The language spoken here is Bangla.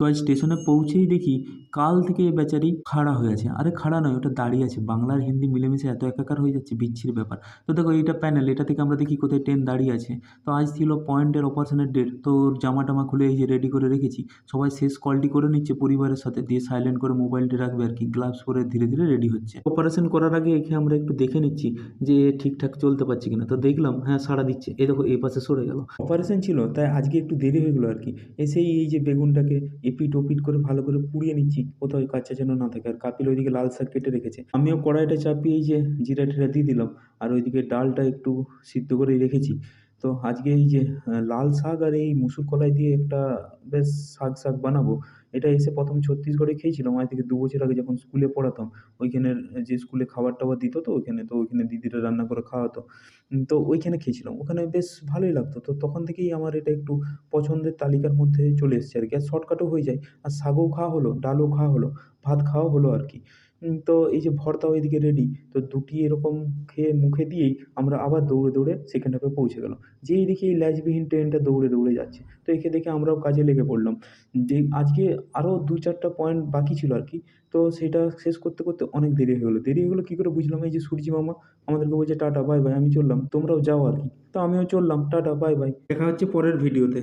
তো আজ স্টেশনে পৌঁছেই দেখি কাল থেকে এই বেচারি খাড়া হয়ে আছে। আরে খাড়া নয়, ওটা দাঁড়িয়ে আছে। বাংলা আর হিন্দি মিলেমিশে এত একাকার হয়ে যাচ্ছে, বিচ্ছিরি ব্যাপার। তো দেখো এইটা প্যানেল, এটা থেকে আমরা দেখি কোথায় ট্রেন দাঁড়িয়ে আছে। তো আজ ছিল পয়েন্টের অপারেশনের ডেট, তো ওর জামা টামা খুলে এই যে রেডি করে রেখেছি। সবাই শেষ কলটি করে নিচ্ছে পরিবারের সাথে, দিয়ে সাইলেন্ট করে মোবাইলটি রাখবে আর কি, গ্লাভস পরে ধীরে ধীরে রেডি হচ্ছে। অপারেশন করার আগে একে আমরা একটু দেখে নিচ্ছি যে এ ঠিকঠাক চলতে পারছে কিনা। তো দেখলাম হ্যাঁ সাড়া দিচ্ছে, এই দেখো এই পাশে সরে গেল। অপারেশন ছিল তাই আজকে একটু দেরি হয়ে গেলো আর কি। এসেই এই যে বেগুনটাকে এপিট ওপিট করে ভালো করে পুড়িয়ে নিচ্ছি, কোথাও কাঁচা যেন না থাকে। আর কাপিল ওইদিকে লাল শাক কেটে রেখেছে, আমিও কড়াইটা চাপিয়ে এই যে জিরা টিরা দিয়ে দিলাম। আর ওইদিকে ডালটা একটু সিদ্ধ করে রেখেছি। তো আজকে এই যে লাল শাক আর এই মুসুর কলাই দিয়ে একটা বেশ শাক শাক বানাবো। এটা এসে প্রথম ছত্তিশগড়ে খেয়েছিলাম আজ থেকে 2 বছর আগে, যখন স্কুলে পড়াতাম। ওইখানের যে স্কুলে খাবার টাবার দিত, তো ওইখানে দিদিরা রান্না করে খাওয়াতো। তো ওইখানে খেয়েছিলাম, ওখানে বেশ ভালোই লাগতো। তো তখন থেকেই আমার এটা একটু পছন্দের তালিকার মধ্যে চলে এসেছে আর কি। আর শর্টকাটও হয়ে যায়, আর শাকও খাওয়া হলো, ডালও খাওয়া হলো, ভাত খাওয়া হলো আর কি। তো এই যে ভর্তাও এদিকে রেডি। তো দুটি এরকম খেয়ে মুখে দিয়েই আমরা আবার দৌড়ে দৌড়ে সেকেন্ড হাফে পৌঁছে গেলাম। যেই দেখি এই ল্যাজবিহীন ট্রেনটা দৌড়ে দৌড়ে যাচ্ছে, তো একে দেখে আমরাও কাজে লেগে পড়লাম। যে আজকে আরও 2-4টা পয়েন্ট বাকি ছিল আর কি। তো সেটা শেষ করতে করতে অনেক দেরি হয়ে গেলো। দেরি হয়ে গেলো কী করে বুঝলাম, এই যে সূর্যি মামা আমাদেরকে বলছে টাটা বাই বাই, আমি চললাম, তোমরাও যাও আর কি। তো আমিও চললাম, টাটা বাই বাই, দেখা হচ্ছে পরের ভিডিওতে।